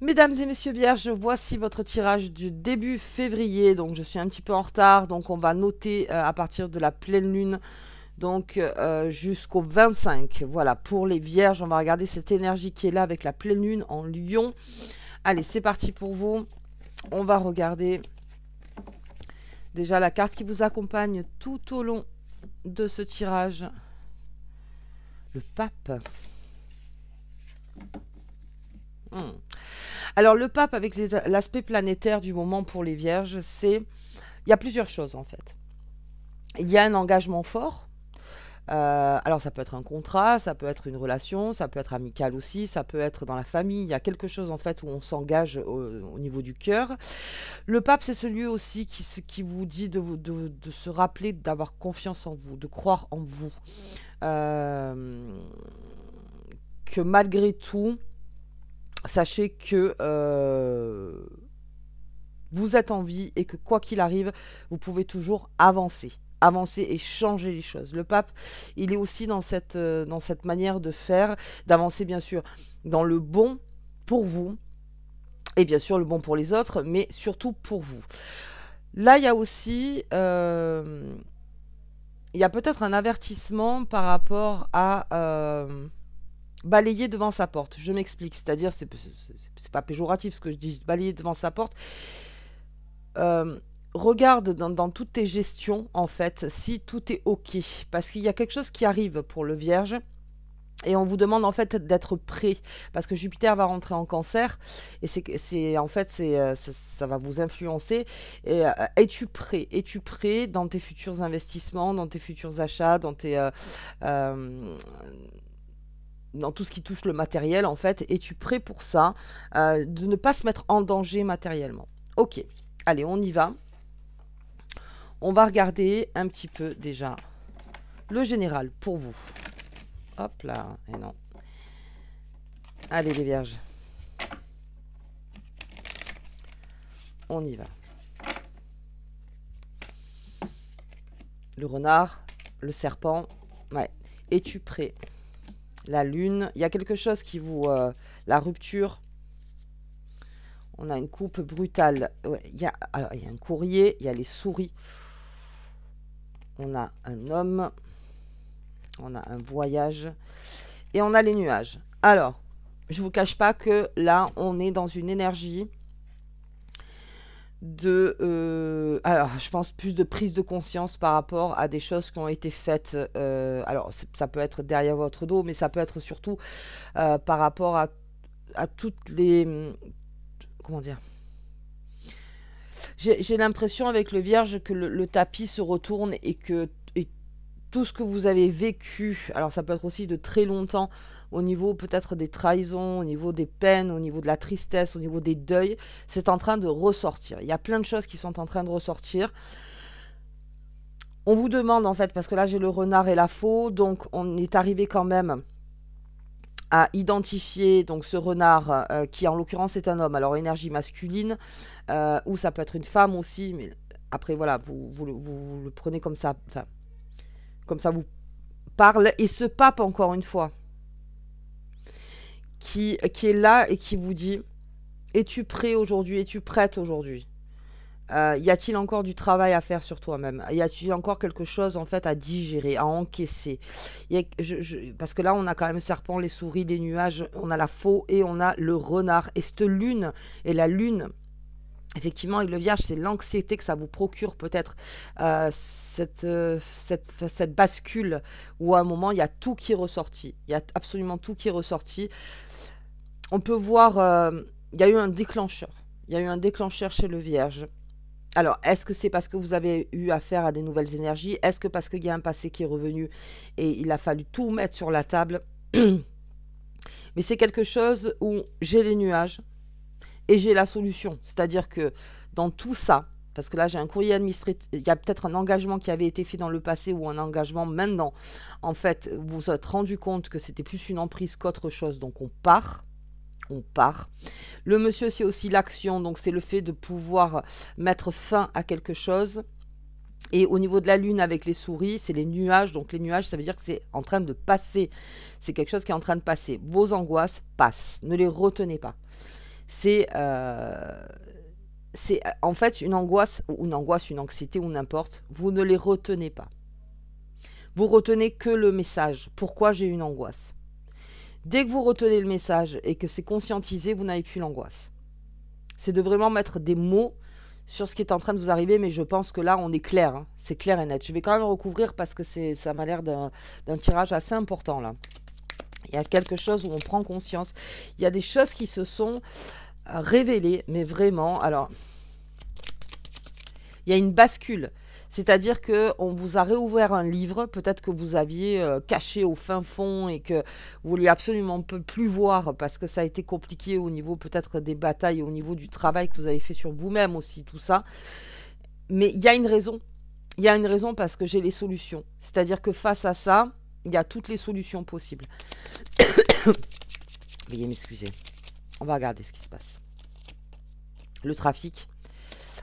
Mesdames et messieurs vierges, voici votre tirage du début février. Donc je suis un petit peu en retard, donc on va noter à partir de la pleine lune, donc jusqu'au 25. Voilà, pour les vierges, on va regarder cette énergie qui est là avec la pleine lune en Lion. Allez, c'est parti pour vous. On va regarder déjà la carte qui vous accompagne tout au long de ce tirage. Le pape. Alors le pape avec l'aspect planétaire du moment pour les vierges, il y a plusieurs choses en fait. Il y a un engagement fort. Alors ça peut être un contrat, ça peut être une relation, ça peut être amical aussi, ça peut être dans la famille. Il y a quelque chose en fait où on s'engage au niveau du cœur. Le pape, c'est celui aussi qui vous dit de se rappeler d'avoir confiance en vous, de croire en vous. Que malgré tout, sachez que vous êtes en vie et que quoi qu'il arrive, vous pouvez toujours avancer et changer les choses. Le pape, il est aussi dans cette manière de faire, d'avancer bien sûr dans le bon pour vous, et bien sûr le bon pour les autres, mais surtout pour vous. Là, il y a aussi... il y a peut-être un avertissement par rapport à... balayer devant sa porte. Je m'explique, c'est-à-dire, c'est pas péjoratif ce que je dis, balayer devant sa porte. Regarde dans toutes tes gestions, en fait, si tout est OK. Parce qu'il y a quelque chose qui arrive pour le Vierge. Et on vous demande en fait d'être prêt, parce que Jupiter va rentrer en Cancer, et ça va vous influencer. Et es-tu prêt? Es-tu prêt dans tes futurs investissements, dans tes futurs achats, dans tout ce qui touche le matériel, en fait, es-tu prêt pour ça, de ne pas se mettre en danger matériellement? Ok, allez, on y va. On va regarder un petit peu déjà le général pour vous. Hop là, et non. Allez les vierges. On y va. Le renard, le serpent. Ouais. Es-tu prêt? La lune. Il y a quelque chose qui vous... la rupture. On a une coupe brutale. Ouais, il y a un courrier. Il y a les souris. On a un homme. On a un voyage. Et on a les nuages. Alors, je ne vous cache pas que là, on est dans une énergie de... alors, je pense plus de prise de conscience par rapport à des choses qui ont été faites. Alors, ça peut être derrière votre dos, mais ça peut être surtout par rapport à toutes les... Comment dire? J'ai l'impression avec le Vierge que le tapis se retourne et que tout ce que vous avez vécu, alors ça peut être aussi de très longtemps, au niveau peut-être des trahisons, au niveau des peines, au niveau de la tristesse, au niveau des deuils, c'est en train de ressortir. Il y a plein de choses qui sont en train de ressortir. On vous demande en fait, parce que là j'ai le renard et la faux, donc on est arrivé quand même à identifier donc ce renard qui en l'occurrence est un homme, alors énergie masculine, ou ça peut être une femme aussi, mais après voilà, vous le prenez comme ça, enfin, comme ça vous parle, et ce pape, encore une fois, qui est là et qui vous dit, es-tu prêt aujourd'hui, es-tu prête aujourd'hui? Y a-t-il encore du travail à faire sur toi-même? Y a-t-il encore quelque chose, en fait, à digérer, à encaisser? Parce que là, on a quand même le serpent, les souris, les nuages, on a la faux et on a le renard. Et cette lune, et la lune... Effectivement, avec le Vierge, c'est l'anxiété que ça vous procure peut-être cette bascule où à un moment, il y a tout qui est ressorti. Il y a absolument tout qui est ressorti. On peut voir, il y a eu un déclencheur. Il y a eu un déclencheur chez le Vierge. Alors, est-ce que c'est parce que vous avez eu affaire à des nouvelles énergies? Est-ce que parce qu'il y a un passé qui est revenu et il a fallu tout mettre sur la table? Mais c'est quelque chose où j'ai les nuages. Et j'ai la solution, c'est-à-dire que dans tout ça, parce que là j'ai un courrier administratif, il y a peut-être un engagement qui avait été fait dans le passé ou un engagement maintenant, en fait, vous vous êtes rendu compte que c'était plus une emprise qu'autre chose, donc on part. Le monsieur, c'est aussi l'action, donc c'est le fait de pouvoir mettre fin à quelque chose. Et au niveau de la lune avec les souris, c'est les nuages, donc les nuages, ça veut dire que c'est en train de passer, c'est quelque chose qui est en train de passer. Vos angoisses passent, ne les retenez pas. C'est en fait une angoisse, une anxiété ou n'importe. Vous ne les retenez pas. Vous retenez que le message. Pourquoi j'ai une angoisse? Dès que vous retenez le message et que c'est conscientisé, vous n'avez plus l'angoisse. C'est de vraiment mettre des mots sur ce qui est en train de vous arriver, mais je pense que là, on est clair. Hein. C'est clair et net. Je vais quand même recouvrir parce que ça m'a l'air d'un tirage assez important, là. Il y a quelque chose où on prend conscience. Il y a des choses qui se sont révélées, mais vraiment, alors, il y a une bascule. C'est-à-dire qu'on vous a réouvert un livre, peut-être que vous aviez caché au fin fond et que vous ne vouliez absolument plus voir parce que ça a été compliqué au niveau peut-être des batailles, au niveau du travail que vous avez fait sur vous-même aussi, tout ça. Mais il y a une raison. Il y a une raison parce que j'ai les solutions. C'est-à-dire que face à ça, il y a toutes les solutions possibles. Veuillez m'excuser. On va regarder ce qui se passe. Le trafic.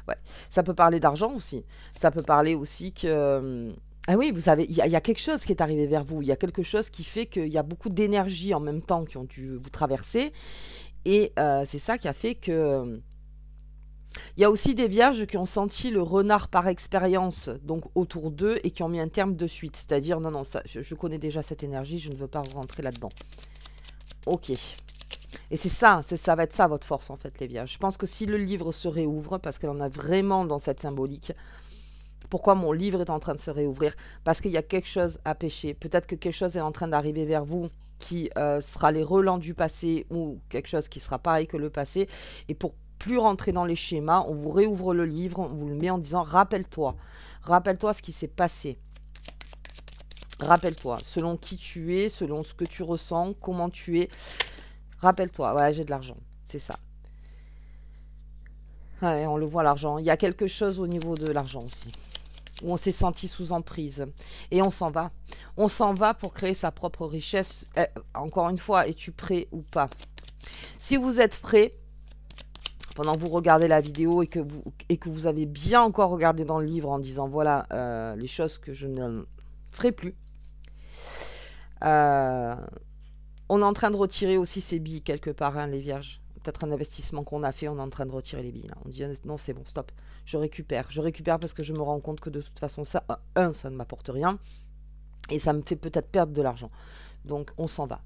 Ouais. Ça peut parler d'argent aussi. Ça peut parler aussi que... Ah oui, il y a quelque chose qui est arrivé vers vous. Il y a quelque chose qui fait qu'il y a beaucoup d'énergie en même temps qui ont dû vous traverser. Et c'est ça qui a fait que... Il y a aussi des vierges qui ont senti le renard par expérience, donc autour d'eux, et qui ont mis un terme de suite. C'est-à-dire, non, ça, je connais déjà cette énergie, je ne veux pas rentrer là-dedans. Ok. Et ça va être ça votre force en fait les vierges. Je pense que si le livre se réouvre, parce qu'on a vraiment dans cette symbolique, pourquoi mon livre est en train de se réouvrir? Parce qu'il y a quelque chose à pêcher. Peut-être que quelque chose est en train d'arriver vers vous qui sera les relents du passé ou quelque chose qui sera pareil que le passé. Et pour plus rentrer dans les schémas, on vous réouvre le livre, on vous le met en disant rappelle-toi ce qui s'est passé. Rappelle-toi, selon qui tu es, selon ce que tu ressens, comment tu es. Rappelle-toi, ouais, j'ai de l'argent, c'est ça. Ouais, on le voit l'argent. Il y a quelque chose au niveau de l'argent aussi. Où on s'est senti sous emprise. Et on s'en va. On s'en va pour créer sa propre richesse. Encore une fois, es-tu prêt ou pas? Si vous êtes prêt, pendant que vous regardez la vidéo et que vous avez bien encore regardé dans le livre en disant voilà les choses que je ne ferai plus. On est en train de retirer aussi ces billes quelque part, hein, les vierges. Peut-être un investissement qu'on a fait, on est en train de retirer les billes. Là. On dit non, c'est bon, stop. Je récupère parce que je me rends compte que de toute façon, ça ne m'apporte rien. Et ça me fait peut-être perdre de l'argent. Donc, on s'en va.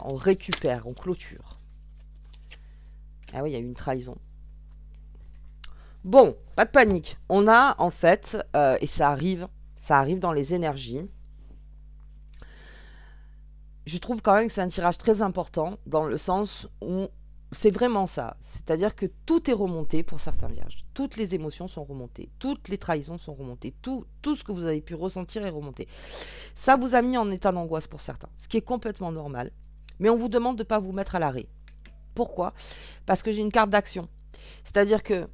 On récupère, on clôture. Ah oui, il y a eu une trahison. Bon, pas de panique. On a, en fait, et ça arrive dans les énergies. Je trouve quand même que c'est un tirage très important dans le sens où c'est vraiment ça. C'est-à-dire que tout est remonté pour certains vierges. Toutes les émotions sont remontées. Toutes les trahisons sont remontées. Tout ce que vous avez pu ressentir est remonté. Ça vous a mis en état d'angoisse pour certains, ce qui est complètement normal. Mais on vous demande de ne pas vous mettre à l'arrêt. Pourquoi? Parce que j'ai une carte d'action. C'est-à-dire que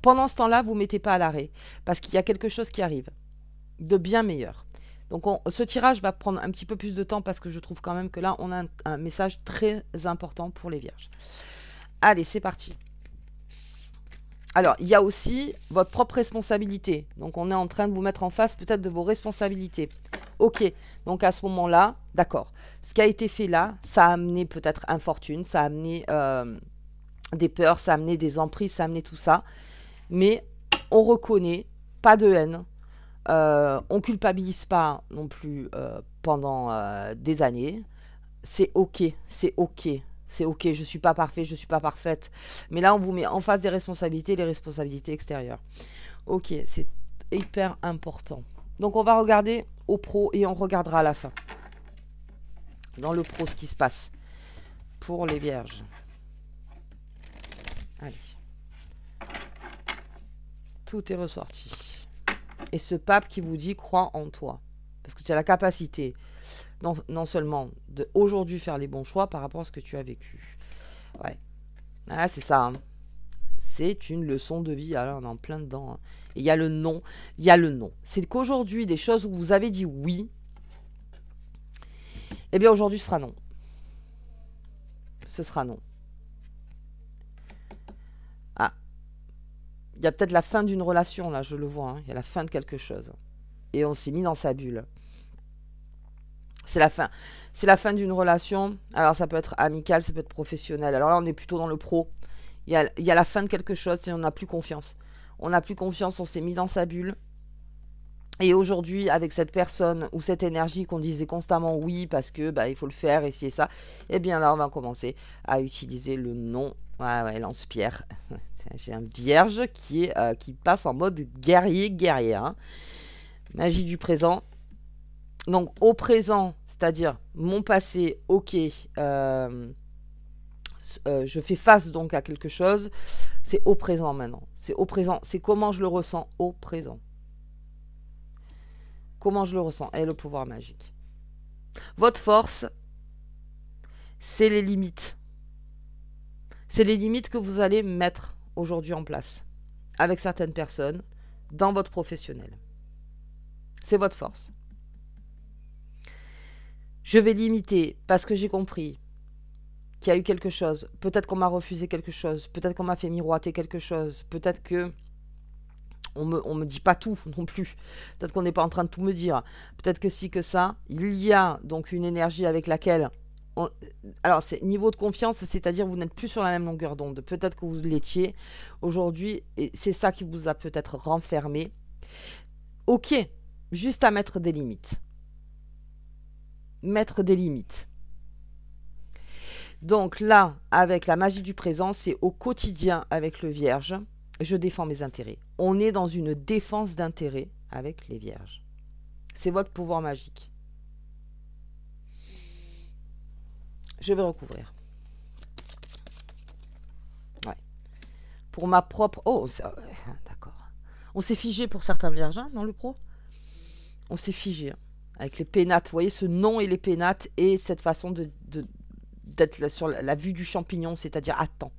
pendant ce temps-là, vous ne mettez pas à l'arrêt. Parce qu'il y a quelque chose qui arrive de bien meilleur. Donc ce tirage va prendre un petit peu plus de temps parce que je trouve quand même que là, on a un message très important pour les vierges. Allez, c'est parti. Alors, il y a aussi votre propre responsabilité. Donc, on est en train de vous mettre en face peut-être de vos responsabilités. Ok, donc à ce moment-là, d'accord. Ce qui a été fait là, ça a amené peut-être infortune, ça a amené des peurs, ça a amené des emprises, ça a amené tout ça. Mais on reconnaît, pas de haine. On culpabilise pas non plus pendant des années. C'est ok, je suis pas parfait, je suis pas parfaite. Mais là, on vous met en face des responsabilités, les responsabilités extérieures. Ok, c'est hyper important. Donc, on va regarder au pro et on regardera à la fin. Dans le pro, ce qui se passe pour les vierges. Allez. Tout est ressorti. Et ce pape qui vous dit, crois en toi. Parce que tu as la capacité, non seulement d'aujourd'hui faire les bons choix par rapport à ce que tu as vécu. Ouais. Ah, c'est ça. Hein. C'est une leçon de vie. Alors, on est en plein dedans. Hein. Et il y a le non. Il y a le non. C'est qu'aujourd'hui, des choses où vous avez dit oui, eh bien, aujourd'hui, ce sera non. Ce sera non. Ah. Il y a peut-être la fin d'une relation, là, je le vois. Hein. Il y a la fin de quelque chose. Et on s'est mis dans sa bulle. C'est la fin. C'est la fin d'une relation. Alors ça peut être amical, ça peut être professionnel. Alors là, on est plutôt dans le pro. Il y a la fin de quelque chose et on n'a plus confiance. On n'a plus confiance, on s'est mis dans sa bulle. Et aujourd'hui, avec cette personne ou cette énergie qu'on disait constamment oui parce que bah, il faut le faire et ci et ça, eh bien là, on va commencer à utiliser le non. Ouais, lance-pierre. J'ai un vierge qui passe en mode guerrier, hein. Magie du présent. Donc au présent, c'est-à-dire mon passé, ok, je fais face donc à quelque chose, c'est au présent maintenant. C'est au présent, c'est comment je le ressens au présent. Comment je le ressens et le pouvoir magique. Votre force, c'est les limites. C'est les limites que vous allez mettre aujourd'hui en place avec certaines personnes dans votre professionnel. C'est votre force. Je vais limiter parce que j'ai compris qu'il y a eu quelque chose. Peut-être qu'on m'a refusé quelque chose. Peut-être qu'on m'a fait miroiter quelque chose. Peut-être que on me dit pas tout non plus. Peut-être qu'on n'est pas en train de tout me dire. Peut-être que si, que ça. Il y a donc une énergie avec laquelle... Alors, c'est niveau de confiance, c'est-à-dire vous n'êtes plus sur la même longueur d'onde. Peut-être que vous l'étiez aujourd'hui. Et c'est ça qui vous a peut-être renfermé. Ok, juste à mettre des limites. Mettre des limites. Donc là, avec la magie du présent, c'est au quotidien avec le Vierge. Je défends mes intérêts. On est dans une défense d'intérêts avec les Vierges. C'est votre pouvoir magique. Je vais recouvrir. Ouais. Pour ma propre... Oh, d'accord. On s'est figé pour certains Vierges hein, dans le pro. On s'est figé. Hein, avec les pénates. Vous voyez, ce nom et les pénates et cette façon d'être sur la vue du champignon, c'est-à-dire attends.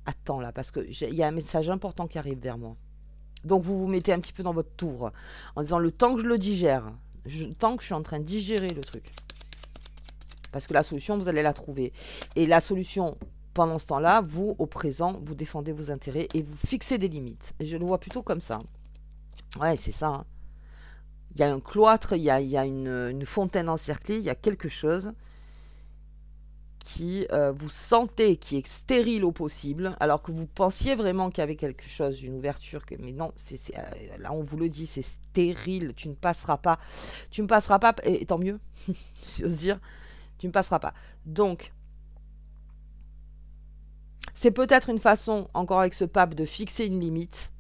Attends là, parce qu'il y a un message important qui arrive vers moi. Donc vous vous mettez un petit peu dans votre tour, en disant le temps que je le digère, tant que je suis en train de digérer le truc. Parce que la solution, vous allez la trouver. Et la solution, pendant ce temps-là, vous, au présent, vous défendez vos intérêts et vous fixez des limites. Et je le vois plutôt comme ça. Ouais, c'est ça. Hein. Il y a un cloître, il y a une fontaine encerclée, il y a quelque chose qui vous sentez qui est stérile au possible, alors que vous pensiez vraiment qu'il y avait quelque chose, une ouverture, mais non, là on vous le dit, c'est stérile, tu ne passeras pas, et tant mieux, si j'ose dire, tu ne passeras pas. Donc, c'est peut-être une façon, encore avec ce pape, de fixer une limite,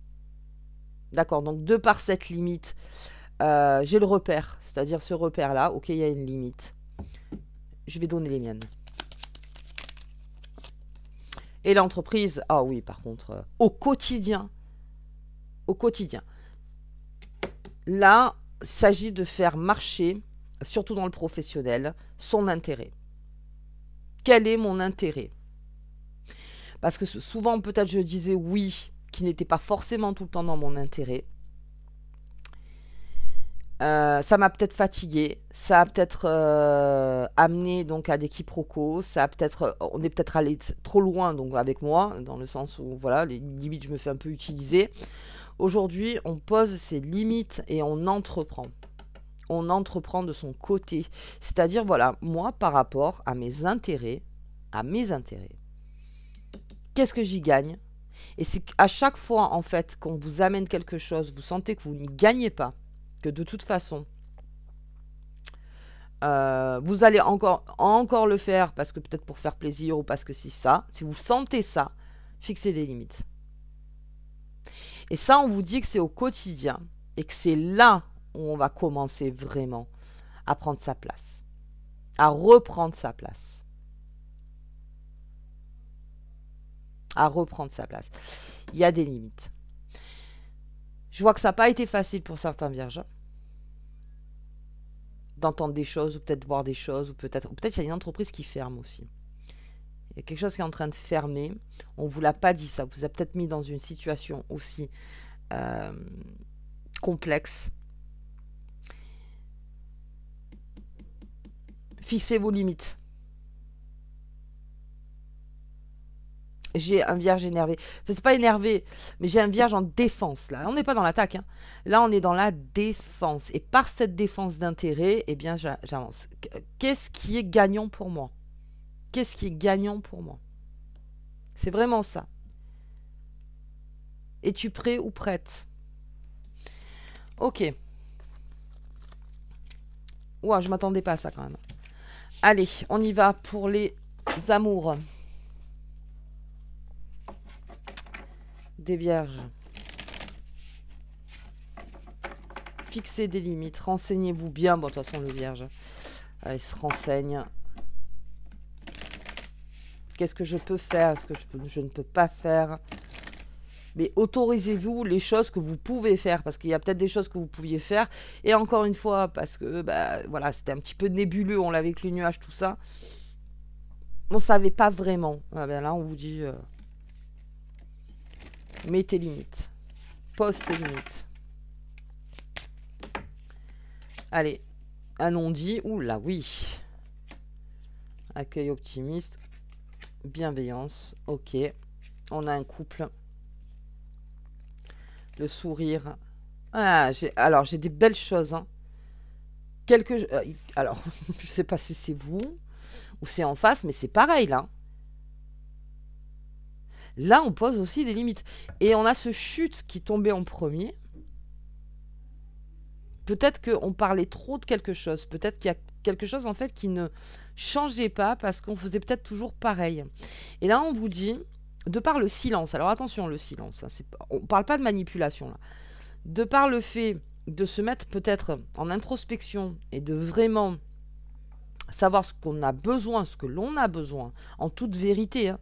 d'accord, donc de par cette limite, j'ai le repère, c'est-à-dire ce repère-là, ok, il y a une limite, je vais donner les miennes. Et l'entreprise, ah oui, par contre, au quotidien, là, il s'agit de faire marcher, surtout dans le professionnel, son intérêt. Quel est mon intérêt? Parce que souvent, peut-être, je disais oui, qui n'était pas forcément tout le temps dans mon intérêt. Ça m'a peut-être fatigué, ça a peut-être amené donc à des quiproquos, ça a peut-être, on est peut-être allé trop loin donc avec moi, dans le sens où voilà, les limites je me fais un peu utiliser. Aujourd'hui, on pose ses limites et on entreprend. On entreprend de son côté, c'est-à-dire voilà, moi par rapport à mes intérêts, qu'est-ce que j'y gagne? Et c'est à chaque fois en fait qu'on vous amène quelque chose, vous sentez que vous n'y gagnez pas, que de toute façon, vous allez encore le faire parce que peut-être pour faire plaisir ou parce que si vous sentez ça, fixez des limites. Et ça, on vous dit que c'est au quotidien et que c'est là où on va commencer vraiment à prendre sa place, à reprendre sa place. À reprendre sa place. Il y a des limites. Je vois que ça n'a pas été facile pour certains vierges d'entendre des choses, ou peut-être voir des choses, ou peut-être il y a une entreprise qui ferme aussi. Il y a quelque chose qui est en train de fermer. On ne vous l'a pas dit ça. Vous a peut-être mis dans une situation aussi complexe. Fixez vos limites. J'ai un vierge énervé. Enfin, c'est pas énervé, mais j'ai un vierge en défense, là. On n'est pas dans l'attaque, hein. Là, on est dans la défense. Et par cette défense d'intérêt, eh bien, j'avance. Qu'est-ce qui est gagnant pour moi? Qu'est-ce qui est gagnant pour moi? C'est vraiment ça. Es-tu prêt ou prête? Ok. Ouah, je m'attendais pas à ça, quand même. Allez, on y va pour les amours. Des vierges. Fixez des limites. Renseignez-vous bien. Bon, de toute façon, le vierge, il se renseigne. Qu'est-ce que je peux faire? Est-ce que je ne peux pas faire? Mais autorisez-vous les choses que vous pouvez faire. Parce qu'il y a peut-être des choses que vous pouviez faire. Et encore une fois, parce que bah, voilà, c'était un petit peu nébuleux. On l'avait avec les nuages, tout ça. On ne savait pas vraiment. Ah ben là, on vous dit... mets tes limites. Pose tes limites. Allez, un non-dit. Oula, oui. Accueil optimiste. Bienveillance. Ok. On a un couple. Le sourire. Ah, alors, j'ai des belles choses. Hein. Alors, je sais pas si c'est vous ou c'est en face, mais c'est pareil, là. Là, on pose aussi des limites. Et on a ce chute qui tombait en premier. Peut-être qu'on parlait trop de quelque chose. Peut-être qu'il y a quelque chose, en fait, qui ne changeait pas parce qu'on faisait peut-être toujours pareil. Et là, on vous dit, de par le silence, alors attention, le silence, hein, on ne parle pas de manipulation, là. De par le fait de se mettre peut-être en introspection et de vraiment savoir ce qu'on a besoin, ce que l'on a besoin, en toute vérité, hein,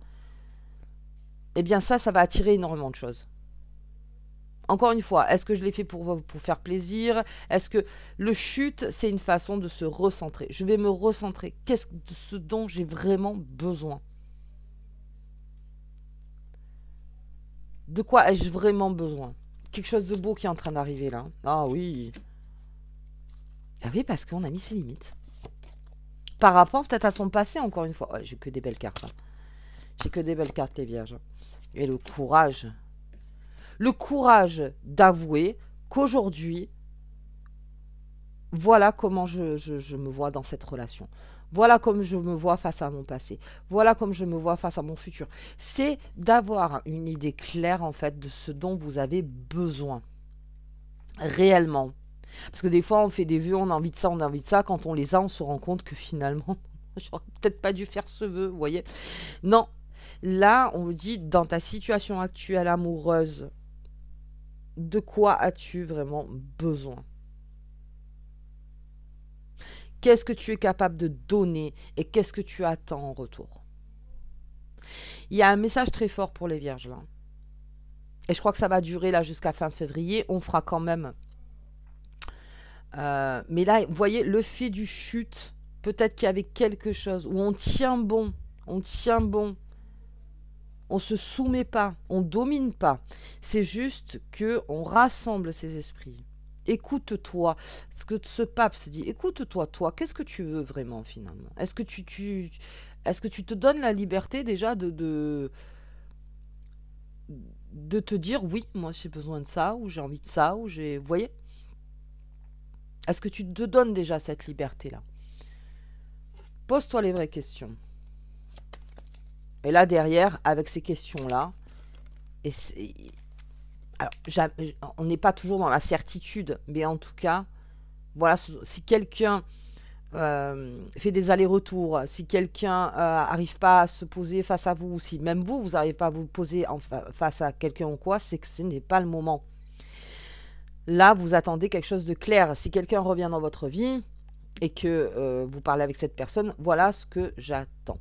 eh bien ça va attirer énormément de choses. Encore une fois, est-ce que je l'ai fait pour faire plaisir? Est-ce que le chute, c'est une façon de se recentrer? Je vais me recentrer. Qu'est-ce ce dont j'ai vraiment besoin? De quoi ai-je vraiment besoin? Quelque chose de beau qui est en train d'arriver là. Ah oui. Ah oui, parce qu'on a mis ses limites. Par rapport peut-être à son passé, encore une fois. Oh, j'ai que des belles cartes. Hein. J'ai que des belles cartes, les vierges. Et le courage. Le courage d'avouer qu'aujourd'hui, voilà comment je me vois dans cette relation. Voilà comme je me vois face à mon passé. Voilà comme je me vois face à mon futur. C'est d'avoir une idée claire, en fait, de ce dont vous avez besoin. Réellement. Parce que des fois, on fait des vœux, on a envie de ça, on a envie de ça. Quand on les a, on se rend compte que finalement, j'aurais peut-être pas dû faire ce vœu, vous voyez. Non. Là, on vous dit, dans ta situation actuelle amoureuse, de quoi as-tu vraiment besoin? Qu'est-ce que tu es capable de donner et qu'est-ce que tu attends en retour? Il y a un message très fort pour les vierges là. Et je crois que ça va durer là jusqu'à fin février. On fera quand même. Mais là, vous voyez, le fait du chute, peut-être qu'il y avait quelque chose où on tient bon. On tient bon. On ne se soumet pas. On ne domine pas. C'est juste qu'on rassemble ces esprits. Écoute-toi. Ce que ce pape se dit, écoute-toi, toi, qu'est-ce que tu veux vraiment finalement? Est-ce que est-ce que tu te donnes la liberté déjà de te dire oui, moi j'ai besoin de ça, ou j'ai envie de ça, ou j'ai... Vous voyez? Est-ce que tu te donnes déjà cette liberté-là? Pose-toi les vraies questions. Et là derrière, avec ces questions-là, alors, on n'est pas toujours dans la certitude, mais en tout cas, voilà, si quelqu'un fait des allers-retours, si quelqu'un n'arrive pas à se poser face à vous, si même vous n'arrivez pas à vous poser face à quelqu'un ou quoi, c'est que ce n'est pas le moment. Là, vous attendez quelque chose de clair. Si quelqu'un revient dans votre vie et que vous parlez avec cette personne, voilà ce que j'attends.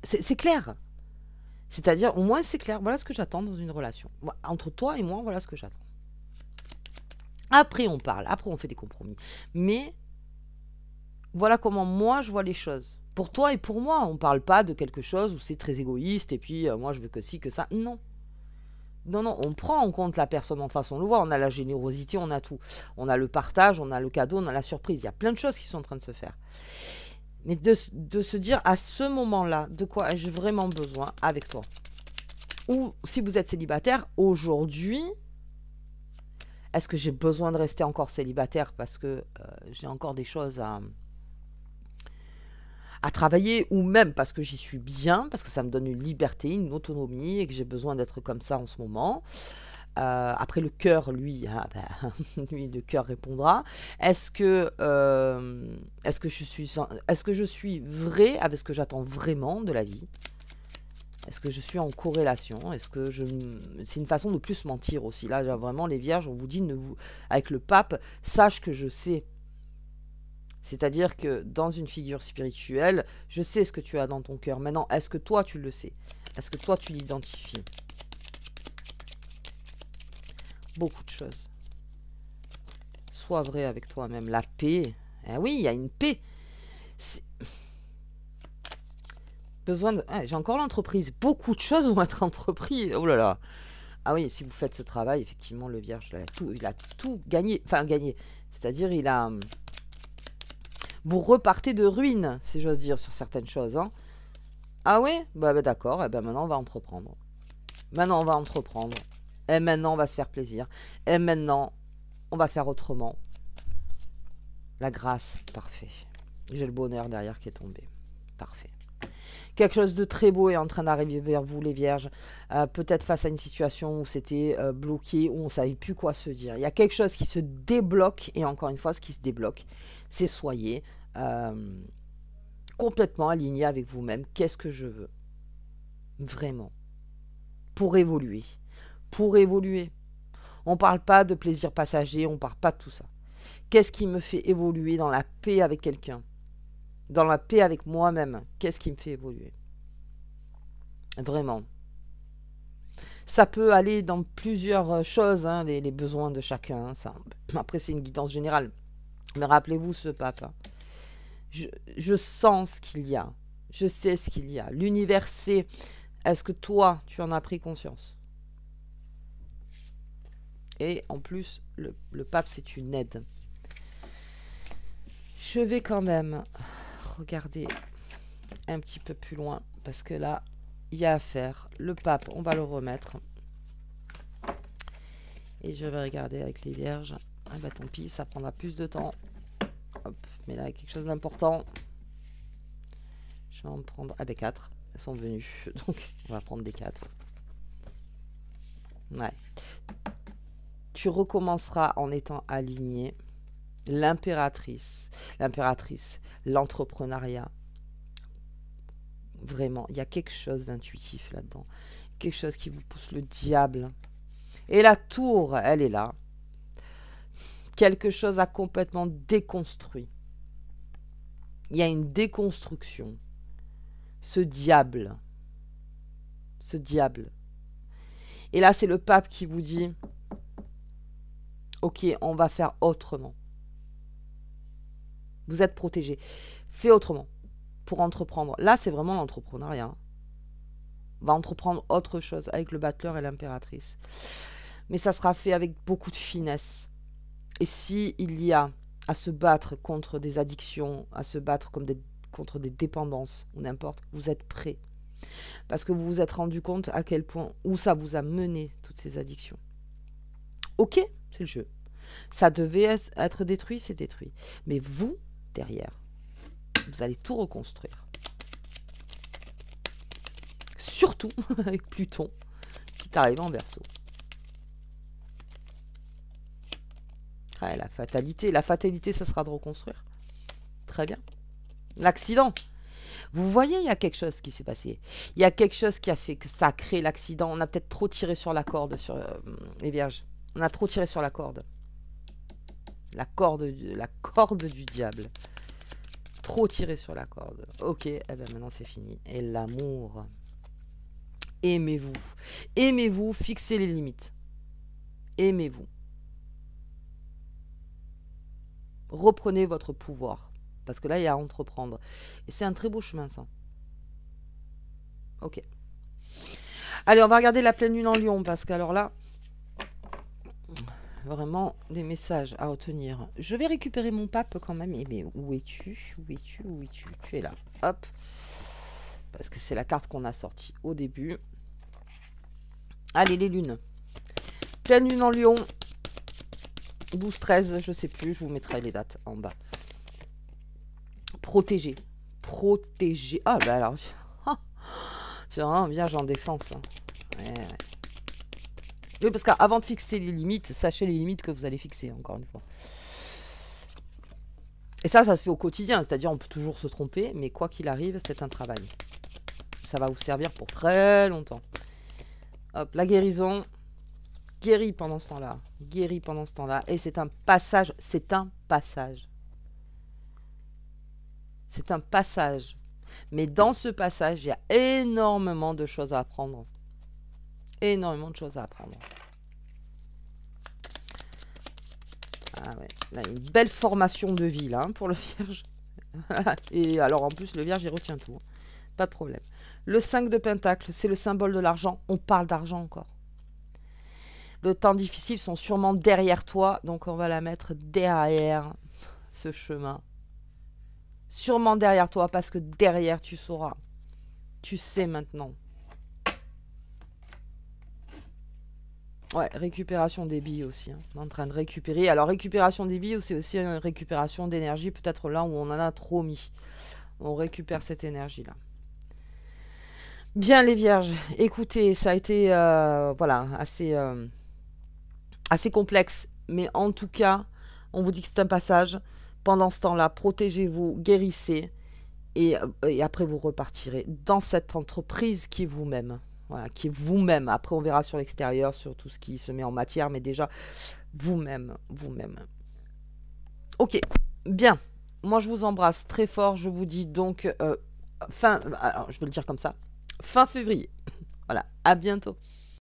C'est clair. C'est-à-dire, au moins c'est clair, voilà ce que j'attends dans une relation. Entre toi et moi, voilà ce que j'attends. Après, on parle, après, on fait des compromis. Mais, voilà comment moi, je vois les choses. Pour toi et pour moi, on ne parle pas de quelque chose où c'est très égoïste, et puis moi, je veux que ci, que ça. Non. Non, non, on prend en compte la personne en face, on le voit, on a la générosité, on a tout. On a le partage, on a le cadeau, on a la surprise. Il y a plein de choses qui sont en train de se faire. Mais de se dire à ce moment-là, de quoi ai-je vraiment besoin avec toi? Ou si vous êtes célibataire, aujourd'hui, est-ce que j'ai besoin de rester encore célibataire parce que j'ai encore des choses à travailler, ou même parce que j'y suis bien, parce que ça me donne une liberté, une autonomie, et que j'ai besoin d'être comme ça en ce moment. Après le cœur, lui, lui, le cœur répondra. Est-ce que je suis vrai avec ce que j'attends vraiment de la vie? Est-ce que je suis en corrélation? Est-ce que c'est une façon de plus mentir aussi. Là, vraiment, les vierges, on vous dit, avec le pape, sache que je sais. C'est-à-dire que dans une figure spirituelle, je sais ce que tu as dans ton cœur. Maintenant, est-ce que toi, tu le sais? Est-ce que toi, tu l'identifies? Beaucoup de choses. Sois vrai avec toi-même. La paix. Eh oui, il y a une paix. Besoin de... Ah, j'ai encore l'entreprise. Beaucoup de choses vont être entreprises. Oh là là. Ah oui, si vous faites ce travail, effectivement, le vierge, il a tout gagné. Enfin, gagné. C'est-à-dire, il a... Vous repartez de ruine, si j'ose dire, sur certaines choses. Hein. Ah oui? Bah, d'accord. Et ben maintenant, on va entreprendre. Maintenant, on va entreprendre. Et maintenant, on va se faire plaisir. Et maintenant, on va faire autrement. La grâce, parfait. J'ai le bonheur derrière qui est tombé. Parfait. Quelque chose de très beau est en train d'arriver vers vous, les vierges. Peut-être face à une situation où c'était bloqué, où on ne savait plus quoi se dire. Il y a quelque chose qui se débloque. Et encore une fois, ce qui se débloque, c'est soyez complètement aligné avec vous-même. Qu'est-ce que je veux? Vraiment. Pour évoluer. Pour évoluer. On ne parle pas de plaisir passager, on ne parle pas de tout ça. Qu'est-ce qui me fait évoluer dans la paix avec quelqu'un? Dans la paix avec moi-même, qu'est-ce qui me fait évoluer? Vraiment. Ça peut aller dans plusieurs choses, hein, les besoins de chacun. Ça. Après, c'est une guidance générale. Mais rappelez-vous ce pape. Hein. Je sens ce qu'il y a. Je sais ce qu'il y a. L'univers sait. Est-ce que toi, tu en as pris conscience? Et en plus, le pape, c'est une aide. Je vais quand même regarder un petit peu plus loin, parce que là, il y a à faire. Le pape, on va le remettre. Et je vais regarder avec les vierges. Ah bah tant pis, ça prendra plus de temps. Hop, mais là, il y a quelque chose d'important. Je vais en prendre... Ah bah 4. Elles sont venues. Donc, on va prendre des 4. Ouais. Tu recommenceras en étant aligné. L'impératrice, l'entrepreneuriat. Vraiment, il y a quelque chose d'intuitif là-dedans. Quelque chose qui vous pousse le diable. Et la tour, elle est là. Quelque chose a complètement déconstruit. Il y a une déconstruction. Ce diable. Et là, c'est le pape qui vous dit, ok, on va faire autrement. Vous êtes protégé. Fais autrement pour entreprendre. Là, c'est vraiment l'entrepreneuriat. On va entreprendre autre chose avec le battleur et l'impératrice. Mais ça sera fait avec beaucoup de finesse. Et si il y a à se battre contre des addictions, à se battre contre des dépendances, ou n'importe, vous êtes prêts. Parce que vous vous êtes rendu compte à quel point, où ça vous a mené, toutes ces addictions. Ok, c'est le jeu. Ça devait être détruit, c'est détruit. Mais vous, derrière, vous allez tout reconstruire. Surtout avec Pluton qui est arrivé en Verseau. Ah, la fatalité, ça sera de reconstruire. Très bien. L'accident. Vous voyez, il y a quelque chose qui s'est passé. Il y a quelque chose qui a fait que ça a créé l'accident. On a peut-être trop tiré sur la corde sur les vierges. On a trop tiré sur la corde. La corde du diable. Trop tiré sur la corde. Ok, eh ben maintenant c'est fini. Et l'amour. Aimez-vous. Aimez-vous, fixez les limites. Aimez-vous. Reprenez votre pouvoir. Parce que là, il y a à entreprendre. Et c'est un très beau chemin, ça. Ok. Allez, on va regarder la pleine lune en Lion. Parce qu'alors là, vraiment des messages à retenir. Je vais récupérer mon pape quand même. Mais où es-tu? Où es-tu? Où es-tu? Tu es là. Hop. Parce que c'est la carte qu'on a sortie au début. Allez, les lunes. Pleine lune en Lion. 12-13, je sais plus. Je vous mettrai les dates en bas. Protéger. Protéger. Ah, bah alors... C'est vraiment Vierge en défense. Hein. Ouais. Oui, parce qu'avant de fixer les limites, sachez les limites que vous allez fixer, encore une fois. Et ça se fait au quotidien. C'est-à-dire, on peut toujours se tromper, mais quoi qu'il arrive, c'est un travail. Ça va vous servir pour très longtemps. Hop, la guérison. Guéris pendant ce temps-là. Guéris pendant ce temps-là. Et c'est un passage. C'est un passage. C'est un passage. Mais dans ce passage, il y a énormément de choses à apprendre. Énormément de choses à apprendre. Ah ouais. Là, une belle formation de vie, là, hein, pour le Vierge. Et alors, en plus, le Vierge, il retient tout. Pas de problème. Le 5 de Pentacle, c'est le symbole de l'argent. On parle d'argent encore. Le temps difficile sont sûrement derrière toi. Donc, on va la mettre derrière ce chemin. Sûrement derrière toi, parce que derrière, tu sauras. Tu sais maintenant. Ouais, récupération des billes aussi. Hein. On est en train de récupérer. Alors, récupération des billes, c'est aussi une récupération d'énergie. Peut-être là où on en a trop mis. On récupère cette énergie-là. Bien, les Vierges. Écoutez, ça a été voilà, assez complexe. Mais en tout cas, on vous dit que c'est un passage. Pendant ce temps-là, protégez-vous, guérissez. Et après, vous repartirez dans cette entreprise qui est vous-même. Voilà, qui est vous-même. Après, on verra sur l'extérieur, sur tout ce qui se met en matière. Mais déjà, vous-même. Vous-même. Ok, bien. Moi, je vous embrasse très fort. Je vous dis donc alors, je vais le dire comme ça. Fin février. Voilà, à bientôt.